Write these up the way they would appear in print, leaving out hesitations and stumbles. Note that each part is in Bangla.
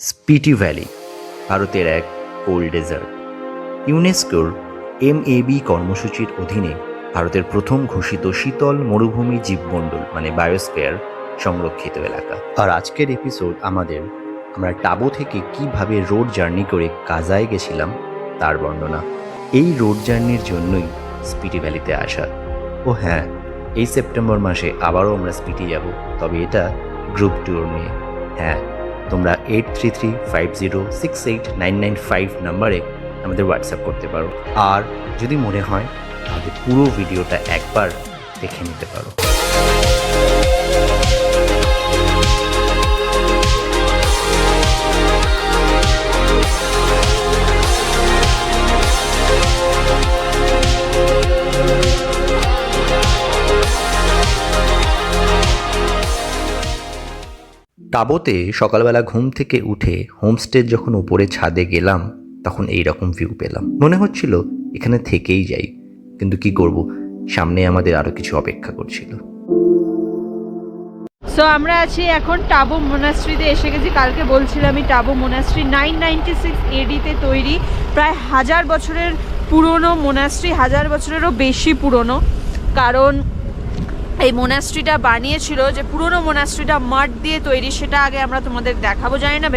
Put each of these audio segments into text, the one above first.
স্পিটি ভ্যালি ভারতের এক কোল্ড ডেজার্ট। ইউনেস্কোর MAB কর্মসূচির অধীনে ভারতের প্রথম ঘোষিত শীতল মরুভূমি জীবমণ্ডল মানে বায়োস্ফিয়ার সংরক্ষিত এলাকা। আর আজকের এপিসোড আমরা টাবো থেকে কিভাবে রোড জার্নি করে কাজায় গেছিলাম তার বর্ণনা। এই রোড জার্নির জন্যই স্পিটি ভ্যালিতে আসা। ও হ্যাঁ, এই সেপ্টেম্বর মাসে আবারও আমরা স্পিটি যাব, তবে এটা গ্রুপ ট্যুর নিয়ে। হ্যাঁ, তোমরা 8335068995 নাম্বারে আমাদের হোয়াটসঅ্যাপ করতে পারো, আর যদি মনে হয় তাহলে পুরো ভিডিওটা একবার দেখে নিতে পারো। টাবোতে সকালবেলা ঘুম থেকে উঠে হোমস্টের যখন উপরে ছাদে গেলাম তখন এই রকম ভিউ পেলাম। মনে হচ্ছিল এখানে থেকেই যাই, কিন্তু কি করব, সামনে আমাদের আরো কিছু অপেক্ষা করছিল। সো আমরা আছি এখন টাবো মোনাস্ট্রিতে এসে গেছি। কালকে বলছিলাম আমি, টাবো মোনাস্ট্রি 996 AD-তে তৈরি, প্রায় 1000 বছরের পুরনো মোনাস্ট্রি, 1000 বছরেরও বেশি পুরনো। কারণ এই মোনাস্ট্রিটা বানিয়েছিল, যে পুরনো মোনাস্ট্রিটা মাড দিয়ে তৈরি, সেটা আগে আমরা তোমাদের দেখাবো। জানি না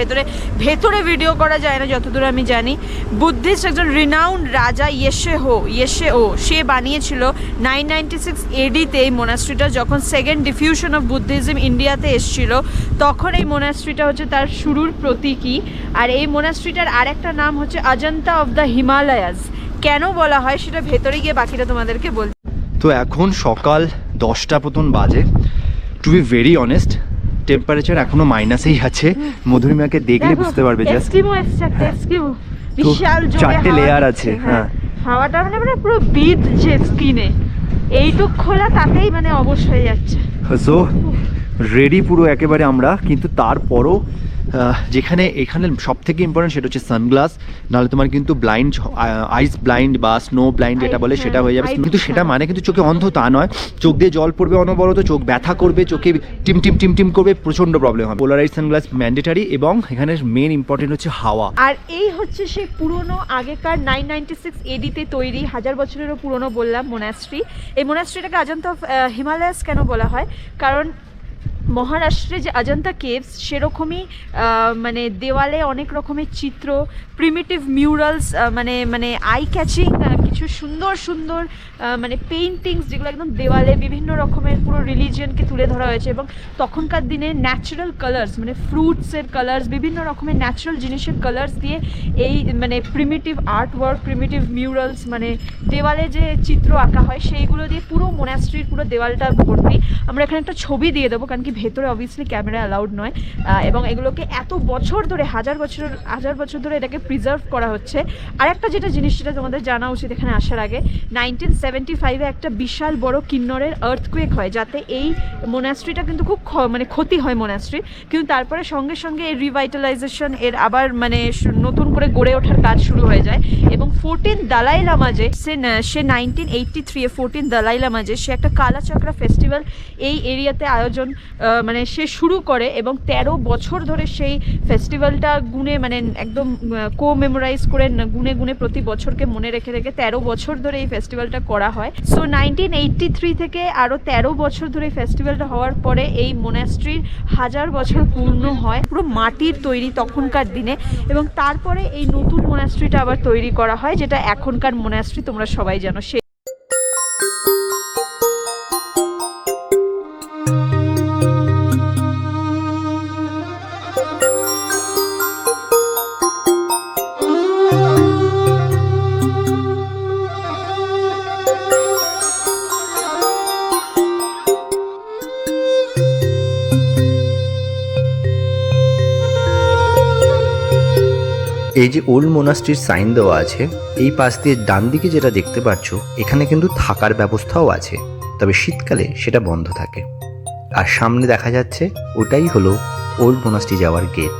ভেতরে ভিডিও করা যায় না যতদূর আমি জানি। বুদ্ধিস্ট একজন রিনাউন্ড রাজা ইয়েশেও সে বানিয়েছিল 996 AD-তে এই মোনাস্ট্রিটা। যখন সেকেন্ড ডিফিউশন অফ বুদ্ধিজম ইন্ডিয়াতে এসেছিল, তখন এই মোনাস্ট্রিটা হচ্ছে তার শুরুর প্রতীকী। আর এই মোনাস্ট্রিটার আরেকটা নাম হচ্ছে অজন্তা অফ দ্য হিমালয়াস। কেন বলা হয় সেটা ভেতরে গিয়ে বাকিটা তোমাদেরকে বলছি। তো এখন সকাল 10টা মতন বাজে। To be very honest, temperature এখনো মাইনাসেই আছে। মধুরিমাকে দেখলে বুঝতে পারবে জাস্ট। বিশাল জোরে 4টে লেয়ার আছে। হ্যাঁ, হাওয়াটা মানে পুরো বিঁধছে স্কিনে। এইটুক খোলা তাতেই মানে অবশ হয়ে যাচ্ছে। সো রেডি পুরো একেবারে আমরা, কিন্তু তারপরও এখানে সব থেকে ইম্পর্টেন্ট সেটা হচ্ছে সানগ্লাস, নাহলে তোমার কিন্তু ব্লাইন্ড, আইস ব্লাইন্ড বা স্নো ব্লাইন্ড যেটা বলে সেটা হয়ে যাবে। কিন্তু সেটা মানে কিন্তু চোখে অন্ধ তা নয়, চোখ দিয়ে জল পড়বে অনবরত, চোখ ব্যথা করবে, চোখে টিম টিম টিম টিম করবে, প্রচণ্ড প্রবলেম হবে। পোলারাইজ সানগ্লাস ম্যান্ডেটারি, এবং এখানে মেন ইম্পর্টেন্ট হচ্ছে হাওয়া। আর এই হচ্ছে সেই পুরনো আগেকার 996 AD-তে তৈরি, 1000 বছরেরও পুরনো বললাম মোনাস্ট্রি। এই মোনাস্ট্রিটাকে অজন্তা অফ হিমালয়াস কেন বলা হয়? কারণ মহারাষ্ট্রে যে অজন্তা কেভস, সেরকমই মানে দেওয়ালে অনেক রকমের চিত্র, প্রিমিটিভ মিউরালস, মানে আই ক্যাচিং কিছু সুন্দর সুন্দর মানে পেইন্টিংস, যেগুলো একদম দেওয়ালে বিভিন্ন রকমের পুরো রিলিজিয়নকে তুলে ধরা হয়েছে। এবং তখনকার দিনে ন্যাচারাল কালার্স, মানে ফ্রুটসের কালার্স, বিভিন্ন রকমের ন্যাচারাল জিনিসের কালার্স দিয়ে এই মানে প্রিমিটিভ আর্ট ওয়ার্ক, প্রিমিটিভ মিউরালস, মানে দেওয়ালে যে চিত্র আঁকা হয় সেইগুলো দিয়ে পুরো মোনাস্ট্রির পুরো দেওয়ালটা ভর্তি। আমরা এখানে একটা ছবি দিয়ে দেবো, কারণ কি ভেতরে অবভিয়াসলি ক্যামেরা অ্যালাউড নয়। এবং এগুলোকে এত বছর ধরে, হাজার বছর ধরে এটাকে প্রিজার্ভ করা হচ্ছে। আর একটা যেটা জিনিস সেটা তোমাদের জানা উচিত এখানে আসার আগে, 1975-এ একটা বিশাল বড় কিন্নরের আর্থকুয়েক হয়, যাতে এই মোনাস্ট্রিটা কিন্তু খুব মানে ক্ষতি হয় মোনাস্ট্রির। কিন্তু তারপরে সঙ্গে সঙ্গে এর রিভাইটালাইজেশন, এর আবার মানে নতুন করে গড়ে ওঠার কাজ শুরু হয়ে যায়। এবং 14 দালাই লামা যে সে 1983-এ 14 দালাই লামা যে সে একটা কালাচক্রা ফেস্টিভ্যাল এই এরিয়াতে আয়োজন মানে সে শুরু করে, এবং 13 বছর ধরে সেই ফেস্টিভ্যালটা গুনে মানে একদম মেমোরাইজ করে গুনে প্রতি বছরকে মনে রেখে 13 বছর ধরে এই ফেস্টিভ্যালটা করা হয়। সো 1983 থেকে আরও 13 বছর ধরে এই ফেস্টিভ্যালটা হওয়ার পরে এই মোনাস্ট্রির 1000 বছর পূর্ণ হয়, পুরো মাটির তৈরি তখনকার দিনে। এবং তারপরে এই নতুন মোনাস্ট্রিটা আবার তৈরি করা হয়, যেটা এখনকার মোনাস্ট্রি তোমরা সবাই জানো। এই যে ওল্ড মোনাস্ট্রির সাইন দেওয়া আছে, এই পাশ দিয়ে ডান দিকে যেটা দেখতে পাচ্ছ, এখানে কিন্তু থাকার ব্যবস্থাও আছে, তবে শীতকালে সেটা বন্ধ থাকে। আর সামনে দেখা যাচ্ছে ওটাই হলো ওল্ড মোনাস্ট্রি যাওয়ার গেট।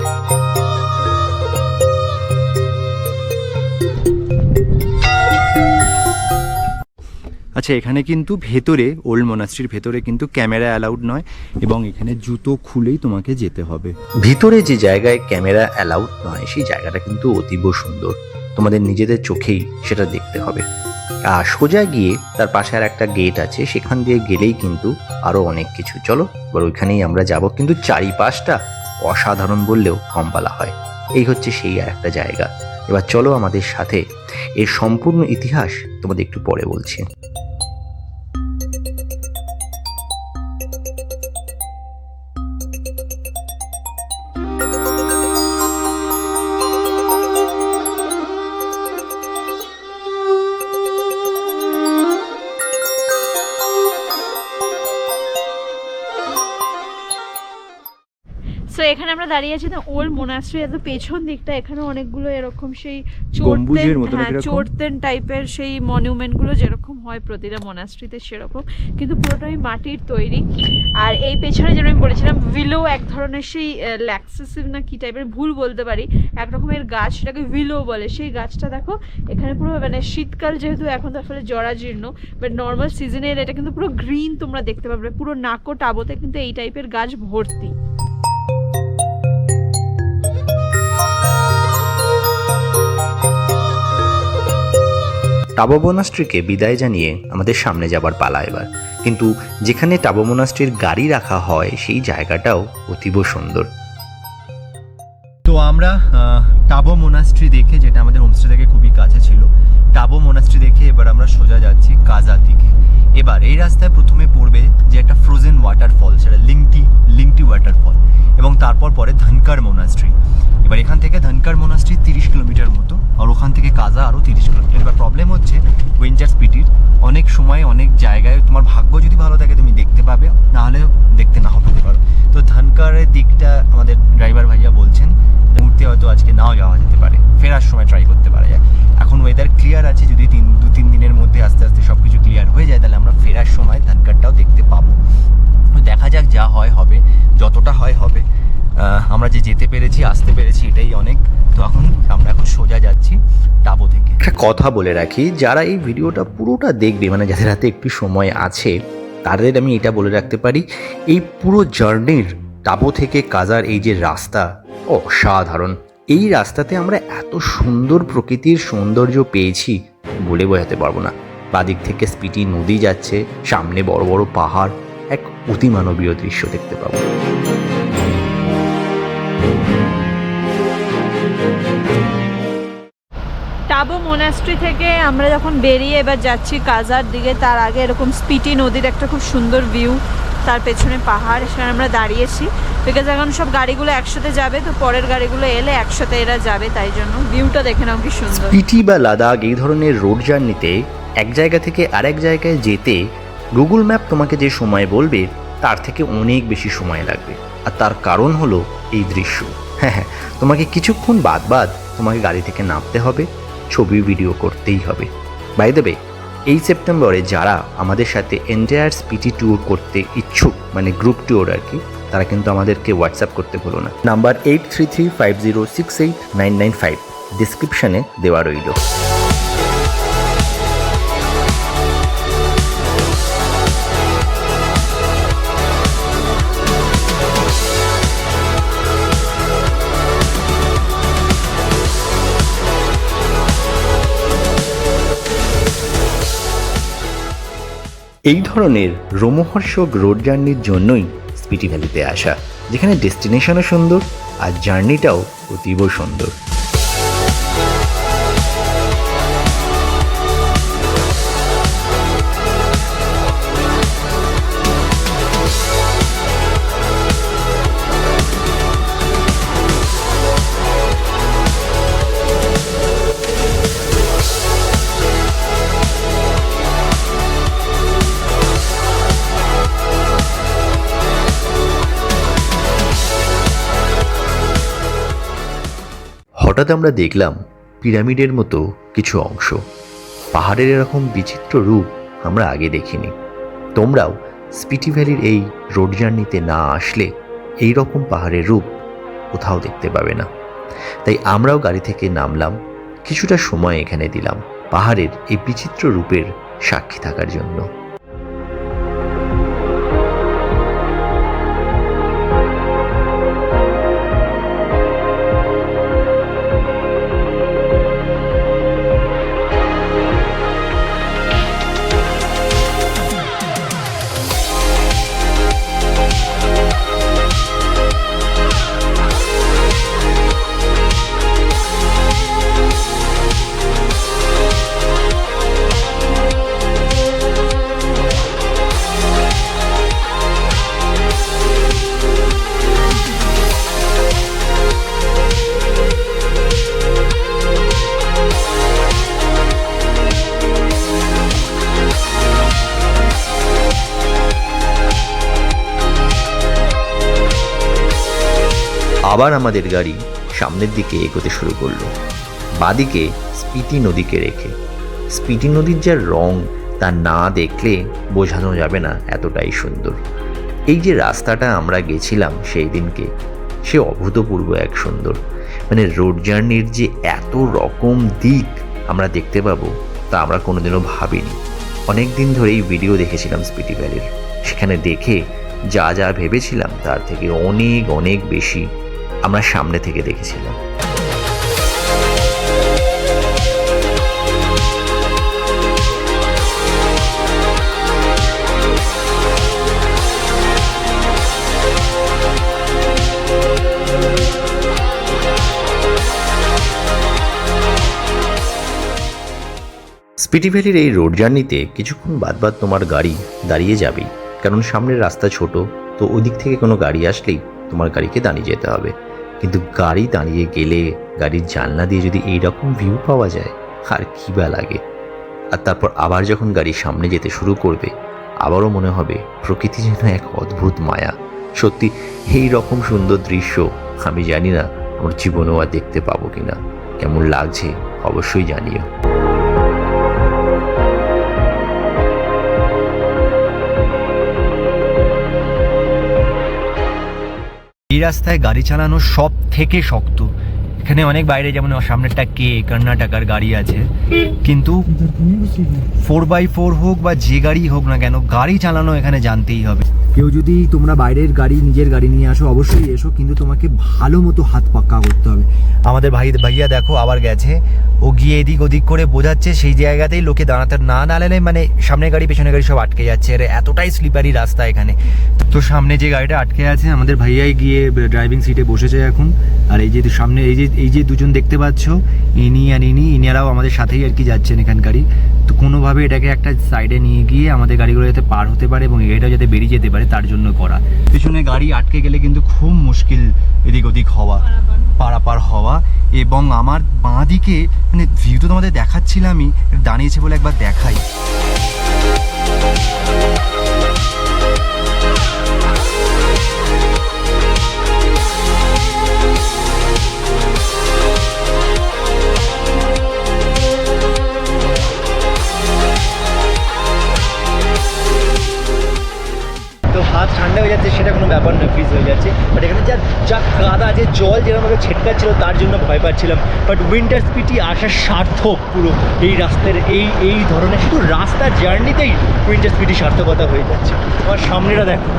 আচ্ছা, এখানে কিন্তু ভেতরে ওল্ড মোনাস্ট্রির ভেতরে কিন্তু ক্যামেরা অ্যালাউড নয় এবং এখানে জুতো খুলেই তোমাকে যেতে হবে। ভিতরে যে জায়গায় ক্যামেরা অ্যালাউড নয় সেই জায়গাটা কিন্তু অতীব সুন্দর, তোমাদের নিজেদের চোখেই সেটা দেখতে হবে। আর সোজা গিয়ে তার পাশে আর একটা গেট আছে, সেখান দিয়ে গেলেই কিন্তু আরও অনেক কিছু। চলো এবার ওইখানেই আমরা যাব, কিন্তু চারিপাশটা অসাধারণ বললেও কম বলা হয়। এই হচ্ছে সেই আর একটা জায়গা। এবার চলো আমাদের সাথে, এর সম্পূর্ণ ইতিহাস তোমাদের একটু পরে বলছি। সো এখানে আমরা দাঁড়িয়ে আছি না ওল্ড মোনাস্ট্রি, এত পেছন দিকটা এখানে অনেকগুলো এরকম সেই গম্বুজের মতো নাকি এরকম? চোরতেন টাইপের সেই মনিউমেন্টগুলো যেরকম হয় প্রতিটা মোনাস্ট্রিতে সেরকম, কিন্তু পুরোটাই মাটির তৈরি। আর এই পেছনে যেটা আমি বলেছিলাম ভিলো, এক ধরনের সেই ল্যাক্সেসিভ না কি টাইপের, ভুল বলতে পারি, এক রকমের গাছ, সেটাকে ভিলো বলে। সেই গাছটা দেখো এখানে পুরো, মানে শীতকাল যেহেতু এখন তার ফলে জরাজীর্ণ, বাট নর্মাল সিজনে এটা কিন্তু পুরো গ্রিন তোমরা দেখতে পাবে। পুরো নাকো টাবোতে কিন্তু এই টাইপের গাছ ভর্তি। টাবো মোনাস্ট্রিকে বিদায় জানিয়ে আমাদের সামনে যাবার পালা এবার। কিন্তু যেখানে টাবো মোনাস্ট্রির গাড়ি রাখা হয় সেই জায়গাটাও অতীব সুন্দর। তো আমরা টাবো মোনাস্ট্রি দেখে, যেটা আমাদের হোমস্টে থেকে খুবই কাছে ছিল, টাবো মোনাস্ট্রি দেখে এবার আমরা সোজা যাচ্ছি কাজার দিকে। এবার এই রাস্তায় প্রথমে পড়বে যে একটা ফ্রোজেন ওয়াটারফল, সেটা লিংটি ওয়াটারফল, এবং তারপর পরে ধনকার মোনাস্ট্রি। এবার এখান থেকে ধনকার মোনাস্ট্রি 30 কিলোমিটার মতো, আর ওখান থেকে কাজা আরও 30 কিলোমিটার। এবার প্রবলেম হচ্ছে উইন্টার স্পিটির, অনেক সময় অনেক জায়গায় তোমার ভাগ্য যদি ভালো থাকে তুমি দেখতে পাবে, নাহলে দেখতে নাও পেতে পারো। তো ধনকারের দিকটা আমাদের ড্রাইভার ভাইয়া বলছেন মুহূর্তে হয়তো আজকে নাও যাওয়া যেতে পারে, ফেরার সময় ট্রাই করতে পারা যায়। এখন ওয়েদার ক্লিয়ার আছে, যদি 2-3 দিনের মধ্যে আস্তে আস্তে সব কিছু ক্লিয়ার হয়ে যায় তাহলে আমরা ফেরার সময় ধনকারটাও দেখতে পাবো। দেখা যাক, যা হয় হবে, যতটা হয় হবে। আমরা যে যেতে পেরেছি, আসতে পেরেছি, এটাই অনেক। তো আমরা এখন সোজা যাচ্ছি টাবো থেকে। একটা কথা বলে রাখি, যারা এই ভিডিওটা পুরোটা দেখবে, মানে যাদের হাতে একটু সময় আছে, তাদের আমি এটা বলে রাখতে পারি, এই পুরো জার্নির টাবো থেকে কাজার এই যে রাস্তা অসাধারণ। এই রাস্তাতে আমরা এত সুন্দর প্রকৃতির সৌন্দর্য পেয়েছি বলে বোঝাতে পারবো না। বাদিক থেকে স্পিটি নদী যাচ্ছে, সামনে বড় বড় পাহাড়, এক অতিমানবীয় দৃশ্য দেখতে পাবো। টাবো মোনাস্ট্রি থেকে আমরা যখন বেরিয়ে এবার যাচ্ছি কাজার দিকে, তার আগে এরকম স্পিটি নদীর একটা খুব সুন্দর ভিউ, তার পেছনে পাহাড়, সেখানে আমরা দাঁড়িয়েছি। বিকজ এখন সব গাড়িগুলো একসাথে যাবে, তো পরের গাড়িগুলো এলে একসাথে এরা যাবে, তাই জন্য ভিউটা দেখে নাও কি সুন্দর। স্পিটি বা লাদাখ এই ধরনের রোড জার্নিতে এক জায়গা থেকে আরেক জায়গায় যেতে গুগল ম্যাপ তোমাকে যে সময় বলবে তার থেকে অনেক বেশি সময় লাগবে। আর তার কারণ হলো এই দৃশ্য। হ্যাঁ, তোমাকে কিছুক্ষণ বাদ তোমাকে গাড়ি থেকে নামতে হবে, ছবি ভিডিও করতেই হবে। বাই দ্য ওয়ে, এই সেপ্টেম্বরে যারা আমাদের সাথে এন্টায়ার স্পিটি ট্যুর করতে ইচ্ছুক, মানে গ্রুপ ট্যুর আর কি, তারা কিন্তু আমাদেরকে হোয়াটসঅ্যাপ করতে ভুলো না। নাম্বার 8335068995 ডিসক্রিপশানে দেওয়া রইল। এই ধরনের রোমহর্ষক রোড জার্নির জন্যই স্পিটি ভ্যালিতে আসা, যেখানে ডেস্টিনেশনও সুন্দর আর জার্নিটাও অতীব সুন্দর। হঠাৎ আমরা দেখলাম পিরামিডের মতো কিছু অংশ। পাহাড়ের এরকম বিচিত্র রূপ আমরা আগে দেখিনি। তোমরাও স্পিটি ভ্যালির এই রোড জার্নিতে না আসলে এই রকম পাহাড়ের রূপ কোথাও দেখতে পাবে না। তাই আমরাও গাড়ি থেকে নামলাম, কিছুটা সময় এখানে দিলাম, পাহাড়ের এই বিচিত্র রূপের সাক্ষী থাকার জন্য। আবার আমাদের গাড়ি সামনের দিকে এগোতে শুরু করলো, বাদিকে স্পিতি নদীকে রেখে। স্পিতি নদীর যা রং তা না দেখলে বোঝানো যাবে না, এতটাই সুন্দর। এই যে রাস্তাটা আমরা গেছিলাম সেই দিনকে, সে অভূতপূর্ব এক সুন্দর। মানে রোড জার্নির যে এত রকম দিক আমরা দেখতে পাবো তা আমরা কোনোদিনও ভাবিনি। অনেক দিন ধরেই ভিডিও দেখেছিলাম স্পিতি ভ্যালির, সেখানে দেখে যা যা ভেবেছিলাম তার থেকে অনেক অনেক বেশি আমরা সামনে থেকে দেখেছিলাম। স্পিতি ভ্যালির এই রোড জার্নিতে কিছুক্ষণ বাদ তোমার গাড়ি দাঁড়িয়ে যাবেই, কারণ সামনের রাস্তা ছোট, তো ওই দিক থেকে কোনো গাড়ি আসলেই তোমার গাড়িকে দাঁড়িয়ে যেতে হবে। কিন্তু গাড়ি দাঁড়িয়ে গেলে গাড়ির জানলা দিয়ে যদি এইরকম ভিউ পাওয়া যায় আর কী বা লাগে। আর তারপর আবার যখন গাড়ি সামনে যেতে শুরু করবে আবারও মনে হবে প্রকৃতি যেন এক অদ্ভুত মায়া। সত্যি এই রকম সুন্দর দৃশ্য আমি জানি না আমার জীবনেও আর দেখতে পাবো কিনা। কেমন লাগছে অবশ্যই জানিও। এই রাস্তায় গাড়ি চালানো সব থেকে শক্ত। এখানে অনেক বাইরে, যেমন সামনেরটা কর্ণাটকার গাড়ি আছে, কিন্তু 4x4 হোক বা যে গাড়ি হোক না কেন, গাড়ি চালানো এখানে জানতেই হবে। কেউ যদি তোমরা বাইরের গাড়ি নিজের গাড়ি নিয়ে আসো অবশ্যই এসো, কিন্তু তোমাকে ভালো মতো হাত পাক্কা করতে হবে। আমাদের ভাইয়া দেখো আবার গেছে, ও গিয়ে এদিক ওদিক করে বোঝাচ্ছে, সেই জায়গাতেই লোকে দাঁড়াতে না নাড়ালে মানে সামনে গাড়ি পেছনে গাড়ি সব আটকে যাচ্ছে। আর এতটাই স্লিপারি রাস্তা এখানে। তো সামনে যে গাড়িটা আটকে আছে আমাদের ভাইয়াই গিয়ে ড্রাইভিং সিটে বসেছে এখন। আর এই যে সামনে এই যে দুজন দেখতে পাচ্ছ, ইনারাও আমাদের সাথেই আর কি যাচ্ছেন এখানকারই। তো কোনোভাবে এটাকে একটা সাইডে নিয়ে গিয়ে আমাদের গাড়িগুলো যাতে পার হতে পারে এবং এটাও যাতে বেরিয়ে যেতে পারে তার জন্য করা। পিছনে গাড়ি আটকে গেলে কিন্তু খুব মুশকিল এদিক ওদিক হওয়া, পারাপার হওয়া। এবং আমার বাঁ দিকে মানে ভিউ তো তোমাদের দেখাচ্ছিলামই, দাঁড়িয়েছে বলে একবার দেখাই। হাত ঠান্ডা হয়ে যাচ্ছে সেটা কোনো ব্যাপার নয়, ফ্রিজ হয়ে যাচ্ছে। বাট এখানে যা কাদা, যে জল যেরকমভাবে ছেটকাচ্ছিল তার জন্য ভয় পাচ্ছিলাম। বাট উইন্টার স্পিতি আসা সার্থক পুরো। এই রাস্তার এই ধরনের শুধু রাস্তার জার্নিতেই উইন্টার স্পিতি সার্থকতা হয়ে যাচ্ছে। আমার সামনেটা দেখো,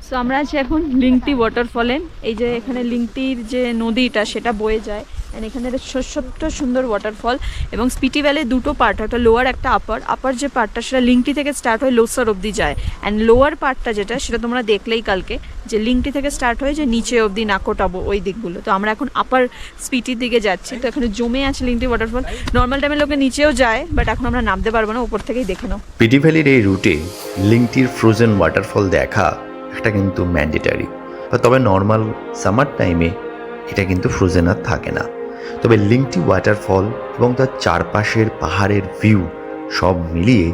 সো আমরা আছি এখন লিংটি ওয়াটারফলে। এই যে এখানে লিংটির যে নদীটা সেটা বয়ে যায়, অ্যান্ড এখানে একটা ছোট্ট সুন্দর ওয়াটারফল। এবং স্পিতি ভ্যালির দুটো পার্ট, একটা লোয়ার একটা আপার যে পার্টটা সেটা লিংটি থেকে স্টার্ট হয়ে লোসার অবধি যায়। অ্যান্ড লোয়ার পার্টটা যেটা সেটা তোমরা দেখলেই কালকে, যে লিংটি থেকে স্টার্ট হয়ে যে নিচে অবধি নাকোটাবো ওই দিকগুলো। তো আমরা এখন আপার স্পিতির দিকে যাচ্ছি। তো এখানে জমে আছে লিংটি ওয়াটারফল। নর্মাল টাইমে লোকে নিচেও যায়, বাট এখন আমরা নামতে পারবো না, উপর থেকেই দেখে নাও। স্পিতি ভ্যালির এই রুটে লিংটির ফ্রোজেন ওয়াটারফল দেখা এটা কিন্তু ম্যান্ডেটারি। তবে নর্মাল সামার টাইমে এটা কিন্তু ফ্রোজেন আর থাকে না। তবে লিংটি ওয়াটারফল এবং তার চারপাশের পাহাড়ের ভিউ সব মিলিয়ে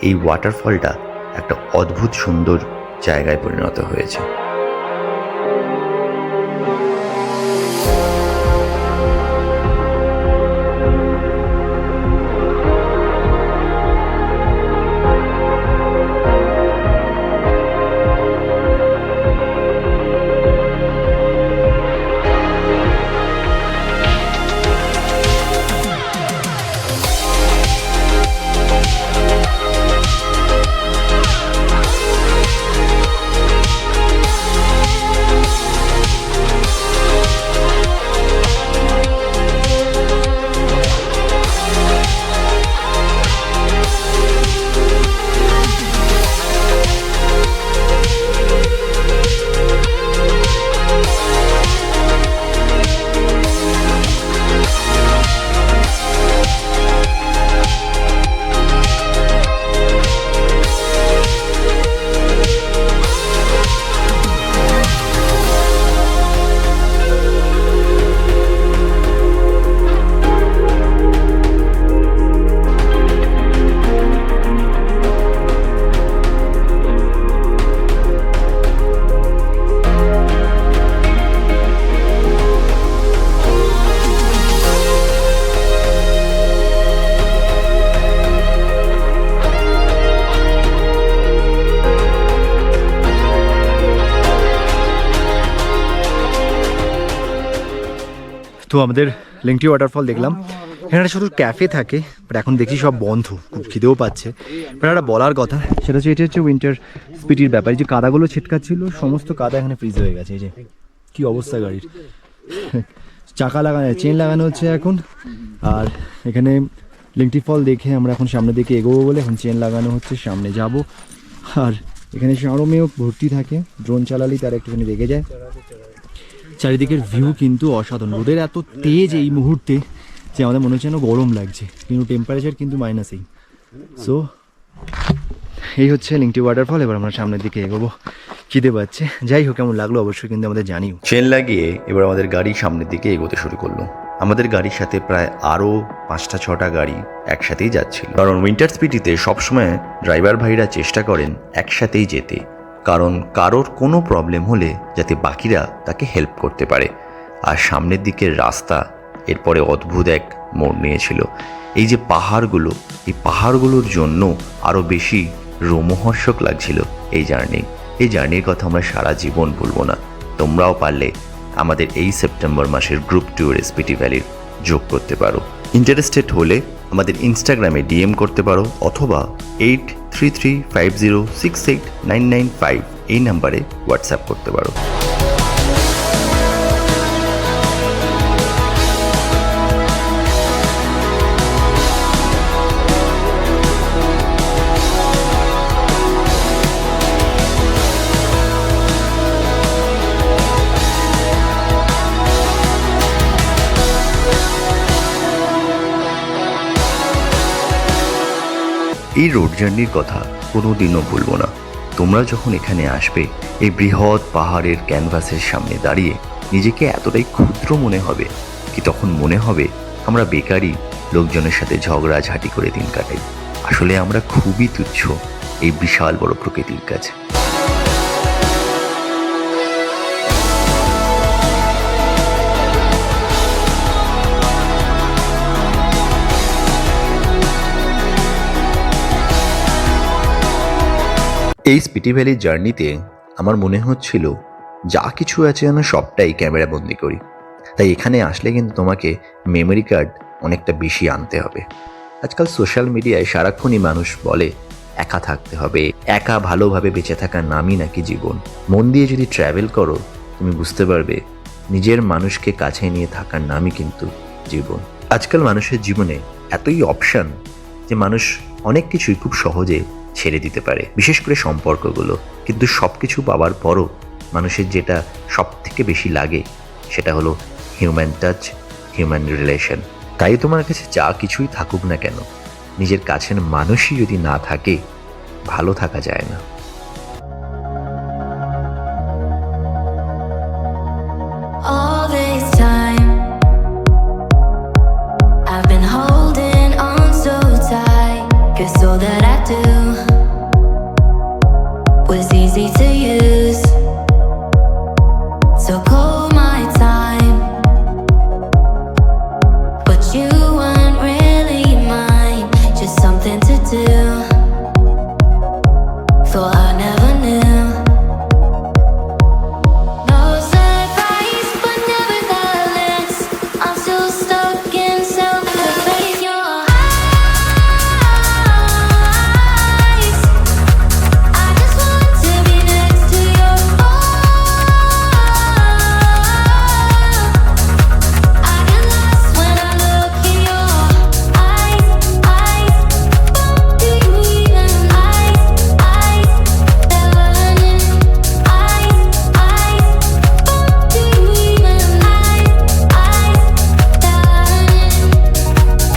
এই ওয়াটারফলটা একটা অদ্ভুত সুন্দর জায়গায় পরিণত হয়েছে। তো আমাদের লেংটি ওয়াটারফল দেখলাম। এখানে শুধু ক্যাফে থাকে, বাট এখন দেখি সব বন্ধ, খুব খিদেও পাচ্ছে। বাট একটা বলার কথা, সেটা হচ্ছে এটা হচ্ছে উইন্টার স্পিটির ব্যাপার। এই যে কাদাগুলো ছিটকাচ্ছিল, সমস্ত কাদা এখানে ফ্রিজ হয়ে গেছে। এই যে কী অবস্থা গাড়ির, চাকা লাগানো, চেন লাগানো হচ্ছে এখন। আর এখানে লেংটি ফল দেখে আমরা এখন সামনের দিকে এগোবো বলে এখন চেন লাগানো হচ্ছে, সামনে যাব। আর এখানে সারমেয় ভর্তি থাকে, ড্রোন চালালেই তারা একটুখানি রেগে যায়। চারিদিকের ভিউ কিন্তু অসাধারণ। রোদের এত তেজ এই মুহূর্তে যে আমাদের মনে হচ্ছে যেন গরম লাগছে, কিন্তু টেম্পারেচার কিন্তু -8। সো এই হচ্ছে লেংটি ওয়াটারফল। এবার আমরা সামনের দিকে এগোবো, খিদে পাচ্ছে। যাই হোক, কেমন লাগলো অবশ্যই কিন্তু আমাদের জানিও। চেন লাগিয়ে এবার আমাদের গাড়ি সামনের দিকে এগোতে শুরু করলো। আমাদের গাড়ির সাথে প্রায় আরও 5-6টা গাড়ি একসাথেই যাচ্ছিল, কারণ উইন্টার স্পিটিতে সবসময় ড্রাইভার ভাইরা চেষ্টা করেন একসাথেই যেতে, কারণ কারোর কোনো প্রবলেম হলে যাতে বাকিরা তাকে হেল্প করতে পারে। আর সামনের দিকের রাস্তা এরপরে অদ্ভুত এক মোড় নিয়েছিল। এই যে পাহাড়গুলো, এই পাহাড়গুলোর জন্য আরও বেশি রোমহর্ষক লাগছিল এই জার্নির কথা আমরা সারা জীবন ভুলবো না। তোমরাও পারলে আমাদের এই সেপ্টেম্বর মাসের গ্রুপ ট্যুরে স্পিটি ভ্যালির যোগ করতে পারো। ইন্টারেস্টেড হলে আমাদের ইনস্টাগ্রামে ডিএম করতে পারো, অথবা 8335068995 এই নাম্বারে হোয়াটসঅ্যাপ করতে পারো। এই রোড জার্নির কথা কোনোদিনও ভুলবো না। তোমরা যখন এখানে আসবে, এই বৃহৎ পাহাড়ের ক্যানভাসের সামনে দাঁড়িয়ে নিজেকে এতটাই ক্ষুদ্র মনে হবে কি তখন মনে হবে আমরা বেকারি লোকজনের সাথে ঝগড়াঝাঁটি করে দিন কাটাই। আসলে আমরা খুবই তুচ্ছ এই বিশাল বড় প্রকৃতির কাছে। এই স্পিটি ভ্যালির জার্নিতে আমার মনে হচ্ছিল যা কিছু আছে যেন সবটাই ক্যামেরা বন্দি করি। তাই এখানে আসলে কিন্তু তোমাকে মেমোরি কার্ড অনেকটা বেশি আনতে হবে। আজকাল সোশ্যাল মিডিয়ায় সারাক্ষণই মানুষ বলে একা থাকতে হবে, একা ভালোভাবে বেঁচে থাকার নামই নাকি জীবন। মন দিয়ে যদি ট্র্যাভেল করো, তুমি বুঝতে পারবে নিজের মানুষকে কাছে নিয়ে থাকার নামই কিন্তু জীবন। আজকাল মানুষের জীবনে এতই অপশান যে মানুষ অনেক কিছুই খুব সহজে ছেড়ে দিতে পারে, বিশেষ করে সম্পর্কগুলো। কিন্তু সব কিছু পাওয়ার পরও মানুষের যেটা সব থেকে বেশি লাগে সেটা হলো হিউম্যান টাচ, হিউম্যান রিলেশন। তাই তোমার কাছে যা কিছুই থাকুক না কেন, নিজের কাছের মানুষই যদি না থাকে, ভালো থাকা যায় না। All this time I've been holding on so tight, 'cause all that I do was easy to use. So call my time, but you weren't really mine, just something to do. Thought I never knew. No surprise, but nevertheless, I'm still stuck in self-defeat. Your eyes, I just want to be next to your I get lost when I look in your eyes. Do you even learning? Do you even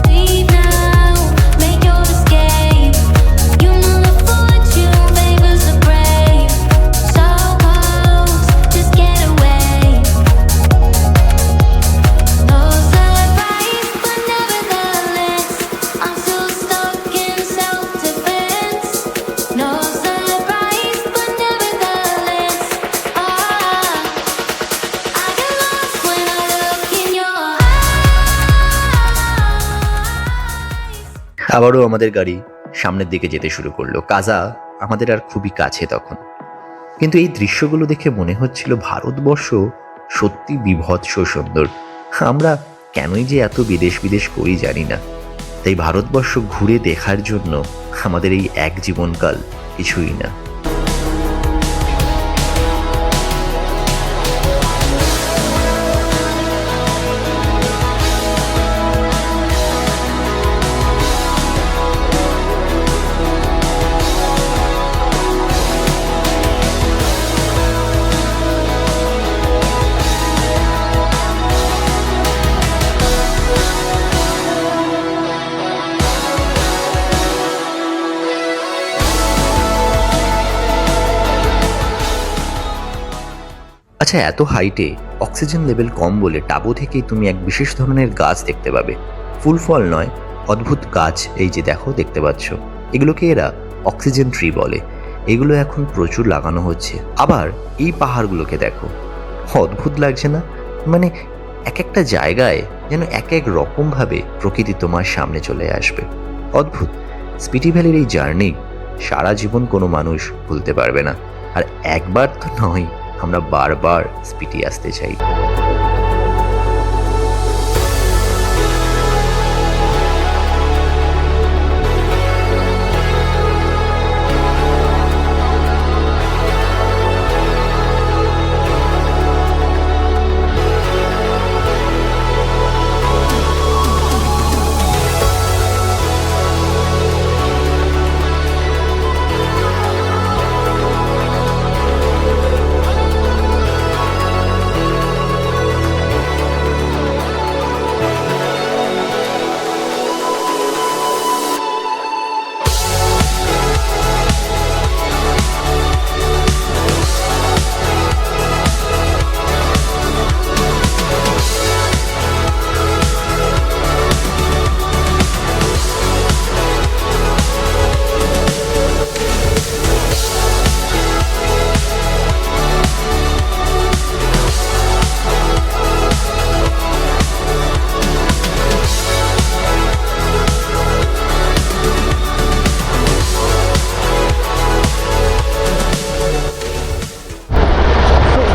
leave now, make your escape. You know the fortune favors the brave. So close, just get away. No surprise, but nevertheless, I'm still stuck in self-defense. No surprise, but nevertheless, I get lost when I look in your eyes. আবারও আমাদের গাড়ি সামনের দিকে যেতে শুরু করলো। কাজা আমাদের আর খুবই কাছে তখন, কিন্তু এই দৃশ্যগুলো দেখে মনে হচ্ছিল ভারতবর্ষ সত্যি বিভৎস সুন্দর। আমরা কেনই যে এত বিদেশ করি জানি না। তাই ভারতবর্ষ ঘুরে দেখার জন্য আমাদের এই এক জীবনকাল কিছুই না। আচ্ছা, এত হাইটে অক্সিজেন লেভেল কম বলে টাবু থেকেই তুমি এক বিশেষ ধরনের গাছ দেখতে পাবে। ফুল ফল নয়, অদ্ভুত গাছ। এই যে দেখো, দেখতে পাচ্ছ, এগুলোকে এরা অক্সিজেন ট্রি বলে। এগুলো এখন প্রচুর লাগানো হচ্ছে। আবার এই পাহাড়গুলোকে দেখো, অদ্ভুত লাগছে না? মানে এক একটা জায়গায় যেন এক এক রকমভাবে প্রকৃতি তোমার সামনে চলে আসবে। অদ্ভুত। স্পিটি ভ্যালির এই জার্নি সারা জীবন কোনো মানুষ ভুলতে পারবে না। আর একবার তো নয়, আমরা বারবার স্পিটি আসতে চাই।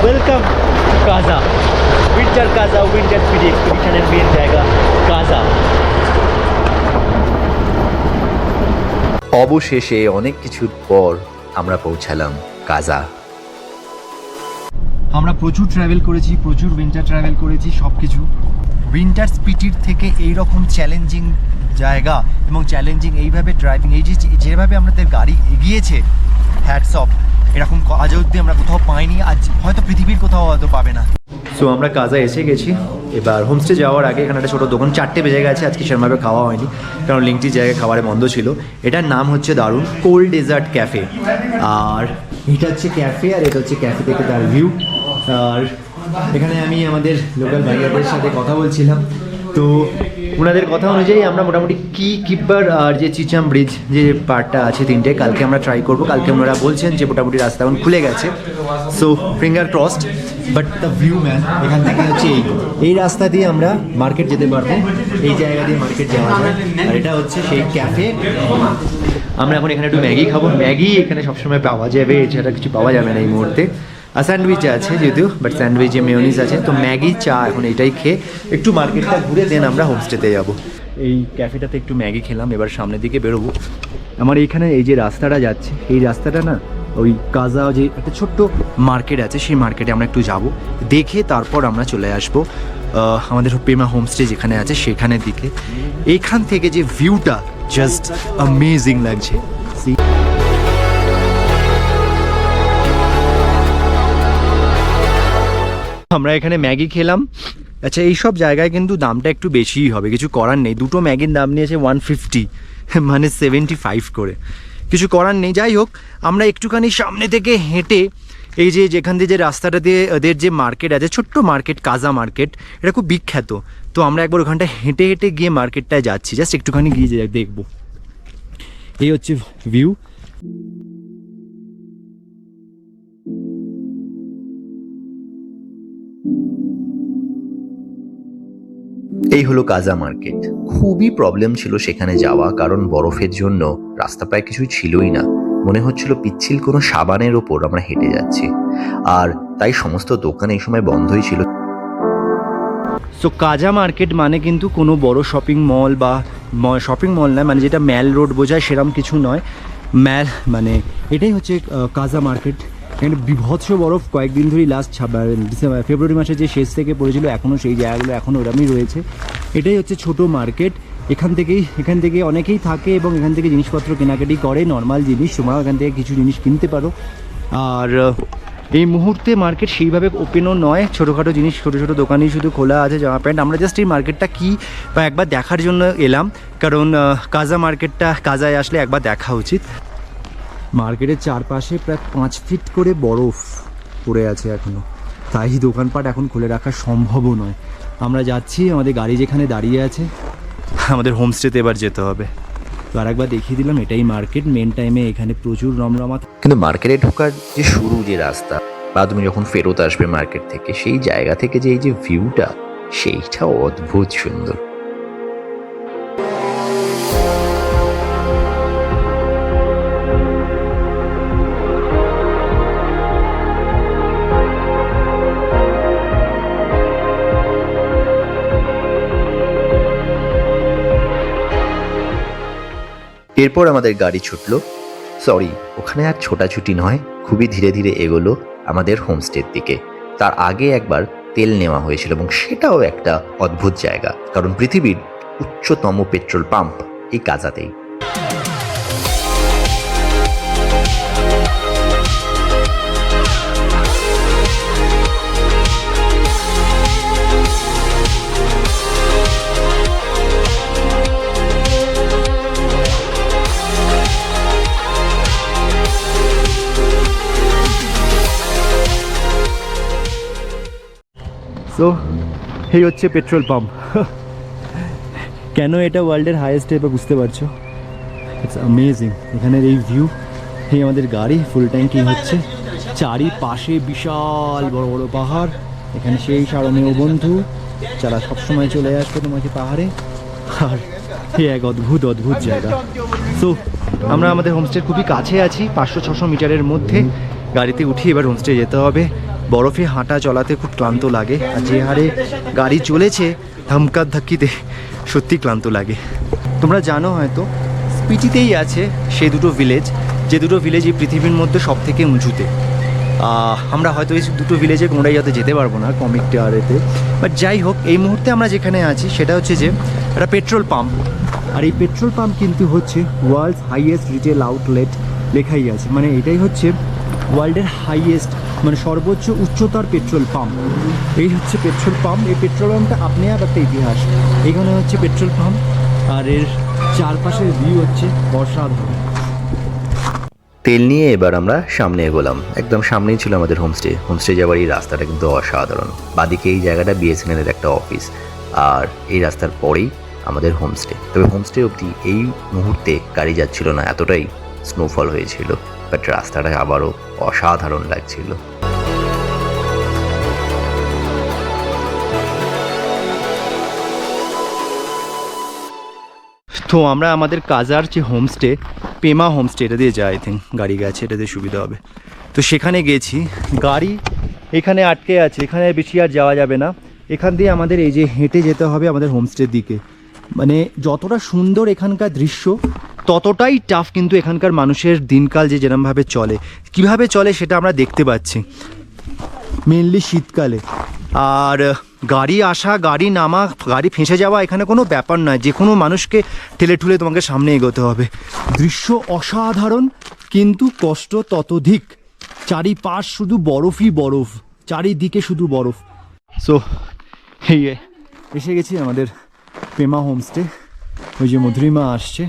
ওয়েলকাম কাজা, উইন্টার স্পিডি এক্সপিডিশনের মেন জায়গা কাজা। অবশেষে অনেক কিছুর পর আমরা পৌঁছালাম কাজা। আমরা প্রচুর ট্রাভেল করেছি, প্রচুর উইন্টার ট্রাভেল করেছি, সব কিছু। উইন্টার স্পিটির থেকে এই রকম চ্যালেঞ্জিং জায়গা এবং চ্যালেঞ্জিং এইভাবে ড্রাইভিং, এই যে যেভাবে আমাদের গাড়ি এগিয়েছে, হ্যাটস অফ। এরকম আজ অবধি আমরা কোথাও পাইনি, আজ হয়তো পৃথিবীর কোথাও হয়তো পাবে না। সো আমরা কাজা এসে গেছি। এবার হোমস্টে যাওয়ার আগে এখানে একটা ছোটো দোকান, 4টে বেজে গেছে, আজকে সেরকমভাবে খাওয়া হয়নি কারণ লিংটির জায়গায় খাবারে বন্ধ ছিল। এটার নাম হচ্ছে দারুণ কোল্ড ডেজার্ট ক্যাফে। আর এটা হচ্ছে ক্যাফে, আর এটা হচ্ছে ক্যাফে থেকে তার ভিউ। আর এখানে আমি আমাদের লোকাল ভাইয়াদের সাথে কথা বলছিলাম, তো ওনাদের কথা অনুযায়ী আমরা মোটামুটি কিব্বার আর যে চিচাম ব্রিজ যে পার্টটা আছে 3টে, কালকে আমরা ট্রাই করবো। কালকে ওনারা বলছেন যে মোটামুটি রাস্তা এখন খুলে গেছে, so finger crossed. But the view man, এখান থেকে হচ্ছে এই রাস্তা দিয়ে আমরা মার্কেট যেতে পারবো, এই জায়গা দিয়ে মার্কেট যাওয়া যায়। আর এটা হচ্ছে সেই ক্যাফে। আমরা এখন এখানে একটু ম্যাগি খাবো। ম্যাগি এখানে সবসময় পাওয়া যাবে, এছাড়া কিছু পাওয়া যাবে না এই মুহূর্তে। আর স্যান্ডউইচ আছে যদিও, বাট স্যান্ডউইচে মেয়োনিজ আছে। তো ম্যাগি, চা, এখন এটাই খেয়ে একটু মার্কেটটা ঘুরে দেন আমরা হোমস্টেতে যাব। এই ক্যাফেটাতে একটু ম্যাগি খেলাম, এবার সামনের দিকে বেরোবো। আমার এইখানে এই যে রাস্তাটা যাচ্ছে, এই রাস্তাটা না ওই কাজা যে একটা ছোট্ট মার্কেট আছে, সেই মার্কেটে আমরা একটু যাব, দেখে তারপর আমরা চলে আসবো আমাদের পেমা হোমস্টে যেখানে আছে সেখানের দিকে। এইখান থেকে যে ভিউটা জাস্ট অ্যামেজিং লাগছে। আমরা এখানে ম্যাগি খেলাম। আচ্ছা, এই সব জায়গায় কিন্তু দামটা একটু বেশিই হবে, কিছু করার নেই। দুটো ম্যাগির দাম নিয়েছে 150, মানে 75 করে। কিছু করার নেই। যাই হোক, আমরা একটুখানি সামনে থেকে হেঁটে এই যে যেখান দিয়ে যে রাস্তাটা দিয়ে ওদের যে মার্কেট আছে, ছোট্ট মার্কেট, কাজা মার্কেট, এটা খুব বিখ্যাত। তো আমরা একবার ওখানটা হেঁটে হেঁটে গিয়ে মার্কেটটায় যাচ্ছি, জাস্ট একটুখানি গিয়ে দেখবো। এই হচ্ছে ভিউ। এই হলো কাজা মার্কেট। খুবই প্রবলেম ছিল সেখানে যাওয়া, কারণ বরফের জন্য রাস্তা প্রায় কিছুই ছিলই না। মনে হচ্ছিল পিচ্ছিল কোনো সাবানের ওপর আমরা হেঁটে যাচ্ছি, আর তাই সমস্ত দোকান এই সময় বন্ধই ছিল। সো কাজা মার্কেট মানে কিন্তু কোনো বড় শপিং মল বা শপিং মল নয়, মানে যেটা ম্যাল রোড বোঝায় সেরকম কিছু নয়। ম্যাল মানে এটাই হচ্ছে কাজা মার্কেট। এখানে বিভৎস বরফ কয়েকদিন ধরেই লাস্ট ফেব্রুয়ারি মাসে যে শেষ থেকে পড়েছিল, এখনও সেই জায়গাগুলো এখনও ওরমই রয়েছে। এটাই হচ্ছে ছোট মার্কেট। এখান থেকে অনেকেই থাকে এবং এখান থেকে জিনিসপত্র কেনাকাটি করে, নর্মাল জিনিস। তোমরাও এখান থেকে কিছু জিনিস কিনতে পারো। আর এই মুহূর্তে মার্কেট সেইভাবে ওপেনও নয়, ছোটোখাটো জিনিস ছোটো ছোটো দোকানই শুধু খোলা আছে, জামা প্যান্ট। আমরা জাস্ট এই মার্কেটটা কী বা একবার দেখার জন্য এলাম, কারণ কাজা মার্কেটটা কাজায় আসলে একবার দেখা উচিত। মার্কেটের চারপাশে প্রায় 5 ফিট করে বরফ পড়ে আছে এখনও, তাই দোকানপাট এখন খুলে রাখা সম্ভবও নয়। আমরা যাচ্ছি, আমাদের গাড়ি যেখানে দাঁড়িয়ে আছে, আমাদের হোমস্টেতে এবার যেতে হবে। তো আরেকবার দেখিয়ে দিলাম, এটাই মার্কেট। মেন টাইমে এখানে প্রচুর রমরমা। কিন্তু মার্কেটে ঢোকার যে শুরু যে রাস্তা বা তুমি যখন ফেরত আসবে মার্কেট থেকে, সেই জায়গা থেকে যে এই যে ভিউটা, সেইটা অদ্ভুত সুন্দর। এরপর আমাদের গাড়ি ছুটলো, সরি ওখানে আর ছোটাছুটি নয়, খুবই ধীরে ধীরে এগোলো আমাদের হোমস্টের দিকে। তার আগে একবার তেল নেওয়া হয়েছিল এবং সেটাও একটা অদ্ভুত জায়গা, কারণ পৃথিবীর উচ্চতম পেট্রোল পাম্প এই কাজাতেই। তো এই হচ্ছে পেট্রোল পাম্প। কেন এটা ওয়ার্ল্ডের হাইয়েস্ট এবার বুঝতে পারছো? It's amazing. এখানের এই ভিউ, এই আমাদের গাড়ি ফুল ট্যাঙ্কিং হচ্ছে, চারিপাশে বিশাল বড় বড় পাহাড়। এখানে সেই সারমেয় বন্ধু যারা সবসময় চলে আসবে তোমাকে পাহাড়ে। আর এই এক অদ্ভুত অদ্ভুত জায়গা। সো আমরা আমাদের হোমস্টের খুবই কাছে আছি, 500-600 মিটারের মধ্যে। গাড়িতে উঠি, এবার হোমস্টে যেতে হবে। বরফে হাঁটা চলাতে খুব ক্লান্ত লাগে, আর যে হারে গাড়ি চলেছে ধামকা ধাক্কিতে সত্যি ক্লান্ত লাগে। তোমরা জানো হয়তো স্পিটিতেই আছে সেই দুটো ভিলেজ, যে দুটো ভিলেজ এই পৃথিবীর মধ্যে সব থেকে উঁচুতে। আমরা হয়তো এই দুটো ভিলেজে কোনোটাই যাতে যেতে পারবো না কমিক টাওয়ারেতে, বাট যাই হোক, এই মুহূর্তে আমরা যেখানে আছি সেটা হচ্ছে যে একটা পেট্রোল পাম্প। আর এই পেট্রোল পাম্প কিন্তু হচ্ছে ওয়ার্ল্ডস হাইয়েস্ট রিটেল আউটলেট লেখাই আছে, মানে এটাই হচ্ছে ওয়ার্ল্ডের হাইয়েস্ট, মানে সর্বোচ্চ উচ্চতার পেট্রোল পাম্প। এই হচ্ছে পেট্রোল পাম্প। এই পেট্রোল পাম্পটা আপনি আর একটা ইতিহাস। এখানে হচ্ছে পেট্রোল পাম্প, আর এর চারপাশের ভিউ হচ্ছে অসাধারণ। তেল নিয়ে এবার আমরা সামনে এগোলাম। একদম সামনেই ছিল আমাদের হোমস্টে যাওয়ার এই রাস্তাটা কিন্তু অসাধারণ। বাদিকে এই জায়গাটা বিএসএনএল এর একটা অফিস, আর এই রাস্তার পরেই আমাদের হোমস্টে। তবে হোমস্টে অবধি এই মুহূর্তে গাড়ি যাচ্ছিল না, এতটাই স্নোফল হয়েছিল, বাট রাস্তাটা আবারও অসাধারণ লাগছিল। তো আমরা আমাদের কাজার যে হোমস্টে, পেমা হোমস্টে, এটা দিয়ে যাই, আই থিঙ্ক গাড়ি গেছে, এটাতে সুবিধা হবে। তো সেখানে গেছি, গাড়ি এখানে আটকে আছে, এখানে বেশি আর যাওয়া যাবে না। এখান দিয়ে আমাদের এই যে হেঁটে যেতে হবে আমাদের হোমস্টের দিকে। মানে যতটা সুন্দর এখানকার দৃশ্য, ততটাই টাফ কিন্তু এখানকার মানুষের দিনকাল যে যেরমভাবে চলে, কিভাবে চলে সেটা আমরা দেখতে পাচ্ছি, মেনলি শীতকালে। আর গাড়ি আসা, গাড়ি নামা, গাড়ি ফেঁসে যাওয়া এখানে কোনো ব্যাপার নয়, যে কোনো মানুষকে ঠেলে ঠুলে তোমাকে সামনে এগোতে হবে। দৃশ্য অসাধারণ, কিন্তু কষ্ট ততোধিক। চারিপাশ শুধু বরফই বরফ, চারিদিকে শুধু বরফ। সো এই এসে গেছি আমাদের পেমা হোমস্টে। ওই যে মধুরিমা আসছে,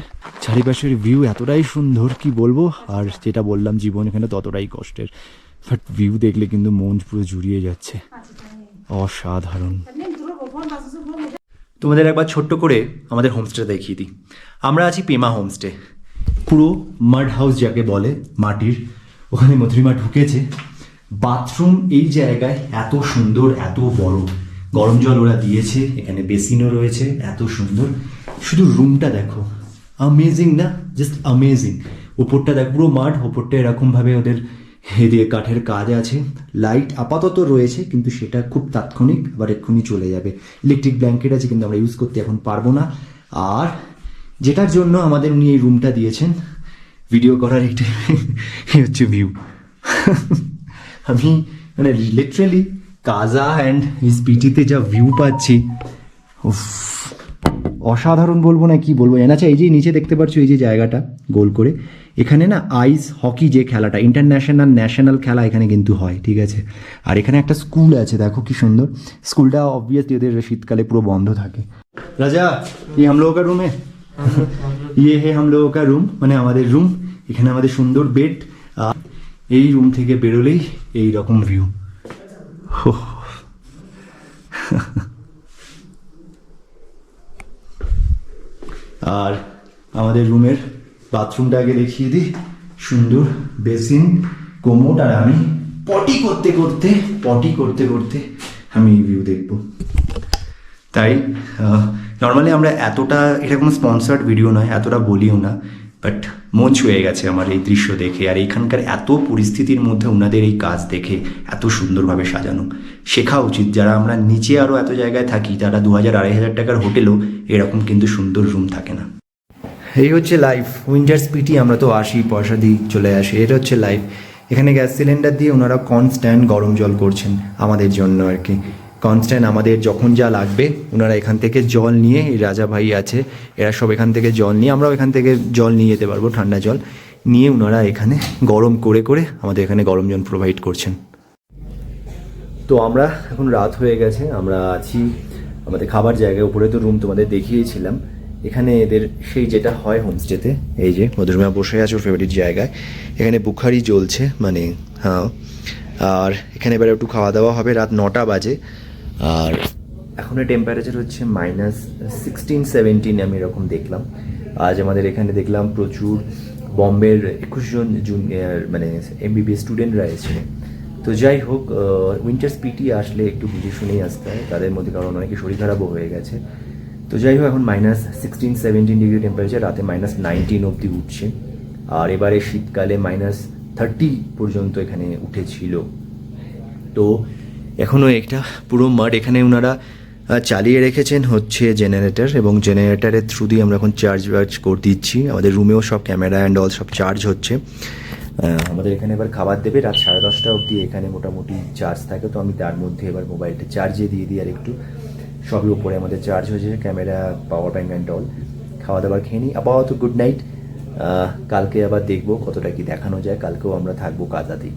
চারিপাশের ভিউ এতটাই সুন্দর কি বলবো। আর যেটা বললাম, জীবন এখানে ততটাই কষ্টের, বাট ভিউ দেখলে কিন্তু মন পুরো জুড়িয়ে যাচ্ছে, অসাধারণ। তোমাদের একবার ছোট্ট করে আমাদের হোমস্টে দেখিয়ে দিই। আমরা আছি পেমা হোমস্টে, পুরো মাড হাউস যাকে বলে, মাটির। ওখানে মধুরিমা ঢুকেছে। বাথরুম এই জায়গায় এত সুন্দর, এত বড়, গরম জল ওরা দিয়েছে, এখানে বেসিনও রয়েছে, এত সুন্দর। শুধু রুমটা দেখো, অ্যামেজিং না? Just amazing. ওপরটা দেখ, পুরো মাঠ, ওপরটা এরকমভাবে ওদের এদিকে কাঠের কাজ আছে, লাইট আপাতত রয়েছে কিন্তু সেটা খুব তাৎক্ষণিক, আবার এক্ষুনি চলে যাবে। ইলেকট্রিক ব্ল্যাঙ্কেট আছে কিন্তু আমরা ইউজ করতে এখন পারবো না। আর যেটার জন্য আমাদের উনি এই রুমটা দিয়েছেন ভিডিও করার, একটা এই হচ্ছে ভিউ। আমি মানে লিটারেলি কাজা অ্যান্ড স্পিটিতে যা ভিউ পাচ্ছি, উফ, অসাধারণ বলবো না কি বলবো। আচ্ছা, এই যে নিচে দেখতে পাচ্ছ এই যে জায়গাটা গোল করে, এখানে না আইস হকি যে খেলাটা, ইন্টারন্যাশনাল ন্যাশনাল খেলা এখানে কিন্তু হয়, ঠিক আছে। আর এখানে একটা স্কুল আছে, দেখো কি সুন্দর। স্কুলটা অবভিয়াসলি এদের শীতকালে পুরো বন্ধ থাকে। রাজা, এই হাম লোগোं का रूम है, ये है हम लोगों का रूम, মানে আমাদের রুম। এখানে আমাদের সুন্দর বেড। এই রুম থেকে বেরোলেই এই রকম ভিউ। আর আমাদের রুমের বাথরুমটা আগে দেখিয়ে দিই। সুন্দর বেসিন, কোমোড, আর আমি পটি করতে করতে আমি এই ভিউ দেখবো। তাই নর্মালি আমরা এতটা, এটা কোনো স্পন্সার্ড ভিডিও নয়, এতটা বলিও না, বাট মন ছুঁয়ে গেছে আমার এই দৃশ্য দেখে। আর এইখানকার এত পরিস্থিতির মধ্যে ওনাদের এই কাজ দেখে এত সুন্দরভাবে সাজানো, শেখা উচিত। যারা আমরা নিচে আরও এত জায়গায় থাকি, তারা 2000-2500 টাকার হোটেলেও এরকম কিন্তু সুন্দর রুম থাকে না। এই হচ্ছে লাইফ উইন্টার স্পিটি। আমরা তো আসি, পয়সা দিই, চলে আসি, এটা হচ্ছে লাইফ। এখানে গ্যাস সিলিন্ডার দিয়ে ওনারা কনস্ট্যান্ট গরম জল করছেন আমাদের জন্য আর কি। কনস্ট্যান্ট আমাদের যখন যা লাগবে ওনারা এখান থেকে জল নিয়ে, এই রাজা ভাই আছে, এরা সব এখান থেকে জল নিয়ে, আমরাও এখান থেকে জল নিয়ে যেতে পারবো, ঠান্ডা জল নিয়ে ওনারা এখানে গরম করে করে আমাদের এখানে গরম জল প্রোভাইড করছেন। তো আমরা এখন রাত হয়ে গেছে, আমরা আছি আমাদের খাবার জায়গায়। উপরে তো রুম তোমাদের দেখিয়েছিলাম। এখানে এদের সেই যেটা হয় হোমস্টেতে, এই যে মধুরমা বসে আছে ওর ফেভারিট জায়গায়, এখানে বুখারি জ্বলছে, মানে হ্যাঁ। আর এখানে এবার একটু খাওয়া দাওয়া হবে, রাত 9টা বাজে। আর এখনের টেম্পারেচার হচ্ছে -16-17 আমি এরকম দেখলাম। আজ আমাদের এখানে দেখলাম প্রচুর বম্বের 21 জন জুনিয়র মানে MBBS স্টুডেন্টরা এসেছে। তো যাই হোক, উইন্টার স্পিটি আসলে একটু বুঝে শুনেই আসতে হয় তাদের মধ্যে, কারণ অনেকে শরীর খারাপও হয়ে গেছে। তো যাই হোক, এখন -16-17 ডিগ্রি টেম্পারেচার, রাতে -19 অবধি উঠছে। আর এবারে শীতকালে -30 পর্যন্ত এখানে উঠেছিল। তো এখনও একটা পুরো মাঠ। এখানে ওনারা চালিয়ে রেখেছেন হচ্ছে জেনারেটর, এবং জেনারেটারের থ্রু দিয়ে আমরা এখন চার্জ করে দিচ্ছি। আমাদের রুমেও সব ক্যামেরা অ্যান্ড অল সব চার্জ হচ্ছে। আমাদের এখানে এবার খাবার দেবে রাত 10:30 অবধি, এখানে মোটামুটি চার্জ থাকে। তো আমি তার মধ্যে এবার মোবাইলটা চার্জে দিয়ে দিই, আর একটু সবই উপরে আমাদের চার্জ হয়েছে, camera, power bank and all. খাওয়া দাওয়ার খেয়ে নিই, আপাতত গুড নাইট। কালকে আবার দেখবো কতটা কি দেখানো যায়। কালকেও আমরা থাকবো কাজাতেই।